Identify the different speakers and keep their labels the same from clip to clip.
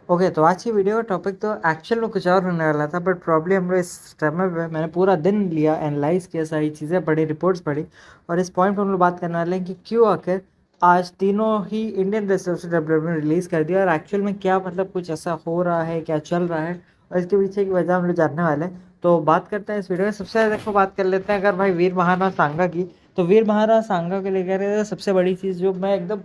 Speaker 1: Okay, तो आज की वीडियो का टॉपिक तो एक्चुअल में कुछ और होने वाला था, बट प्रॉब्लम हम लोग इस समय पे मैंने पूरा दिन लिया, एनालाइज किया, सारी चीज़ें पढ़ी, रिपोर्ट्स पढ़ी, और इस पॉइंट पर हम लोग बात करने वाले हैं कि क्यों आखिर आज तीनों ही इंडियन रेसलर्स ने डब्ल्यूडब्ल्यू ने रिलीज़ कर दिया, और एक्चुअल में क्या मतलब कुछ ऐसा हो रहा है, क्या चल रहा है, और इसके पीछे की वजह हम लोग जानने वाले हैं। तो बात करते हैं इस वीडियो में। सबसे ज़्यादा देखो बात कर लेते हैं अगर भाई वीर महाराणा सांगा की, तो वीर महाराणा सांगा को लेकर सबसे बड़ी चीज़ जो मैं एकदम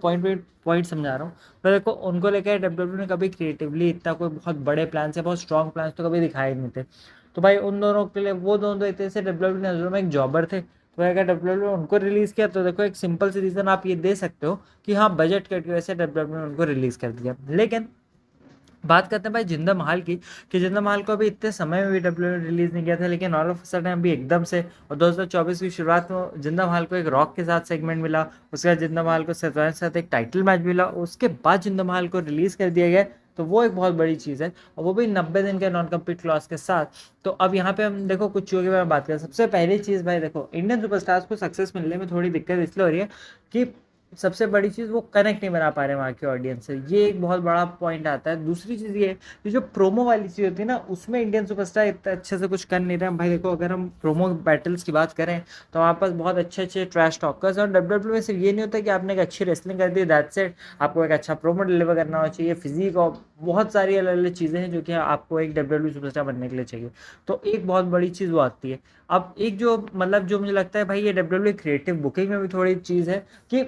Speaker 1: पॉइंट समझा रहा हूँ, तो देखो उनको लेकर डब्ल्यूडब्ल्यू ने कभी क्रिएटिवली इतना कोई बहुत बड़े प्लान से, बहुत स्ट्रॉन्ग प्लान तो कभी दिखाए नहीं थे। तो भाई उन दोनों के लिए, वो दोनों इतने से डब्ल्यूडब्ल्यू की नजरों में एक जॉबर थे, तो अगर डब्ल्यूडब्ल्यू ने उनको रिलीज किया तो देखो एक सिंपल सी रीजन आप ये दे सकते हो कि हाँ, बजट कट की वजह से डब्ल्यूडब्ल्यू ने उनको रिलीज कर दिया। लेकिन बात करते हैं भाई जिंदा महल की, कि जिंदा महल को अभी इतने समय में भी डब्ल्यू रिलीज नहीं किया था, लेकिन ऑल ऑफ अ सडन अभी एकदम से, और 2024 की शुरुआत में जिंदा महल को एक रॉक के साथ सेगमेंट मिला, उसके बाद जिंदा महल को सत्यान के साथ एक टाइटल मैच मिला, उसके बाद जिंदा महल को रिलीज कर दिया गया। तो वो एक बहुत बड़ी चीज़ है, और वो भी 90 दिन के नॉन कम्पीट क्लॉज के साथ। तो अब यहाँ पे हम देखो कुछ चीज़ों के बारे में बात करें। सबसे पहली चीज़ भाई देखो, इंडियन सुपरस्टार्स को सक्सेस मिलने में थोड़ी दिक्कत इसलिए हो रही है कि सबसे बड़ी चीज़ वो कनेक्ट नहीं बना पा रहे वहाँ के ऑडियंस से, ये एक बहुत बड़ा पॉइंट आता है। दूसरी चीज़ ये कि जो प्रोमो वाली चीज़ होती है ना, उसमें इंडियन सुपरस्टार इतना अच्छे से कुछ कर नहीं रहे हैं भाई। देखो अगर हम प्रोमो बैटल्स की बात करें तो हमारे पास बहुत अच्छे अच्छे ट्रैश टॉकर्स, और डब्ल्यूडब्ल्यू में सिर्फ ये नहीं होता कि आपने एक अच्छी रेसलिंग कर दी, दैट्स इट, आपको एक अच्छा प्रोमो डिलीवर करना होना चाहिए, फिजिक और बहुत सारी अलग अलग चीज़ें हैं जो कि आपको एक डब्ल्यूडब्ल्यू सुपरस्टार बनने के लिए चाहिए। तो एक बहुत बड़ी चीज़ वो आती है। अब एक जो मतलब जो मुझे लगता है भाई, ये डब्ल्यूडब्ल्यू क्रिएटिव बुकिंग में भी थोड़ी चीज़ है कि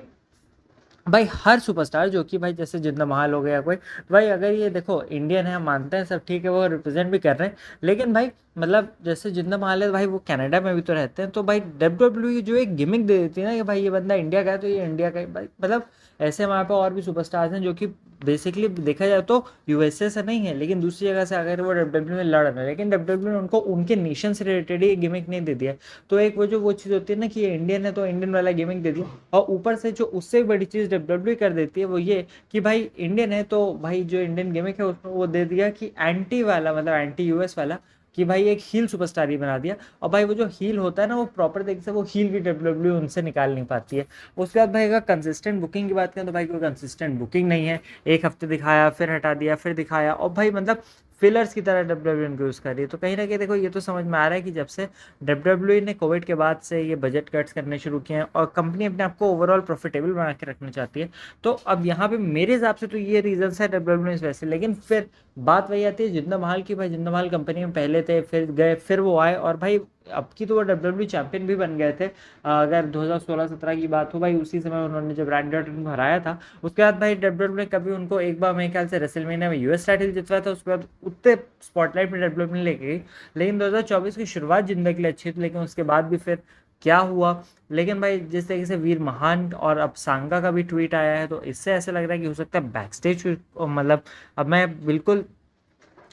Speaker 1: भाई हर सुपरस्टार जो कि भाई जैसे जिंदा महल हो गया कोई, तो भाई अगर ये देखो इंडियन है, हम मानते हैं सब ठीक है, वो रिप्रेजेंट भी कर रहे हैं, लेकिन भाई मतलब जैसे जिंदा महल है भाई, वो कनाडा में भी तो रहते हैं, तो भाई डब्ल्यूडब्ल्यू जो एक गिमिक दे देती है ना कि भाई ये बंदा इंडिया का है तो ये इंडिया का है भाई। मतलब ऐसे हमारे पे और भी सुपरस्टार्स हैं जो कि बेसिकली देखा जाए तो यूएसए से नहीं है, लेकिन दूसरी जगह से अगर वो डब्ल्यूडब्ल्यू में लड़ रहे हैं, लेकिन डब्ल्यूडब्ल्यू ने उनको उनके नेशन से रिलेटेड ही गिमिक नहीं दे दिया। तो एक वो चीज़ होती है ना कि ये इंडियन है तो इंडियन वाला गिमिक दे दिया, और ऊपर से जो उससे बड़ी चीज़ डब्ल्यूडब्ल्यू कर देती है वो ये कि भाई इंडियन है तो भाई जो इंडियन गिमिक है उसमें वो दे दिया कि एंटी वाला, मतलब एंटी यूएस वाला, कि भाई एक हील सुपरस्टार ही बना दिया। और भाई वो जो हील होता है ना, वो प्रॉपर तरीके से वो हील भी डब्ल्यूडब्ल्यू उनसे निकाल नहीं पाती है। उसके बाद भाई अगर कंसिस्टेंट बुकिंग की बात करें तो भाई कोई कंसिस्टेंट बुकिंग नहीं है। एक हफ्ते दिखाया, फिर हटा दिया, फिर दिखाया, और भाई मतलब फिलर्स की तरह डब्ल्यूडब्ल्यू इनको यूज़ कर रही है। तो कहीं ना कहीं देखो ये तो समझ में आ रहा है कि जब से डब्ल्यूडब्ल्यू ने कोविड के बाद से ये बजट कट्स करने शुरू किए हैं और कंपनी अपने आप को ओवरऑल प्रॉफिटेबल बना के रखना चाहती है, तो अब यहाँ पे मेरे हिसाब से तो ये रीजन है डब्ल्यूडब्ल्यू इस वैसे। लेकिन फिर बात वही आती है जिंदा महल की, भाई जिंदा महल कंपनी में पहले थे, फिर गए, फिर वो आए, और भाई अब की तो वो डब्ल्यूडब्ल्यू चैंपियन भी बन गए थे। अगर 2016-17 की बात हो भाई, उसी समय उन्होंने जब रैंडी ऑर्टन को हराया था, उसके बाद भाई डब्ल्यूडब्ल्यू ने कभी उनको एक बार मेरे ख्याल से रेसलमेनिया में यूएस टाइटल जितवाया था, उसके बाद उतने स्पॉटलाइट में डब्ल्यूडब्ल्यू लेके गई। लेकिन 2024 की शुरुआत जिंदा के लिए अच्छी थी, लेकिन उसके बाद भी फिर क्या हुआ। लेकिन भाई जिस तरीके से वीर महान और अब सांगा का भी ट्वीट आया है, तो इससे ऐसा लग रहा है कि हो सकता है बैक स्टेज, मतलब अब मैं बिल्कुल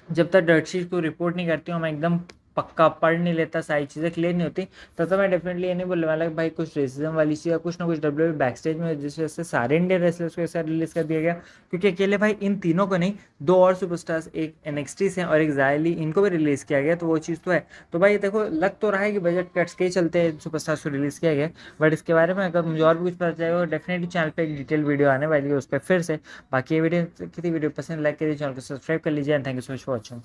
Speaker 1: जब तक डर्ट शीट को रिपोर्ट नहीं करती हूँ, मैं एकदम पक्का पढ़ नहीं लेता, सारी चीज़ें क्लियर नहीं होती, तब तो मैं डेफिनेटली ये नहीं बोलने वाला कि भाई कुछ रेसिज्म वाली चीज़ या कुछ ना कुछ डब्ल्यू बैक स्टेज में, जिस वजह से सारे इंडियन रेसलर्स को ऐसा रिलीज कर दिया गया। क्योंकि अकेले भाई इन तीनों को नहीं, दो और सुपरस्टार्स, एक एनएक्सटी से और एक जायली, इनको भी रिलीज़ किया गया, तो वो चीज़ तो है। तो भाई देखो लग तो रहा है कि बजट कट्स के चलते सुपरस्टार्स को रिलीज़ किया गया, बट इसके बारे में अगर मुझे और भी कुछ पता चलेगा डेफिनेटली चैनल पर एक डिटेल वीडियो आने वाली है उस पर फिर से। बाकी ये वीडियो की वीडियो पसंद लाइक करिए, चैनल को सब्सक्राइब कर लीजिए, and thank you so much for watching.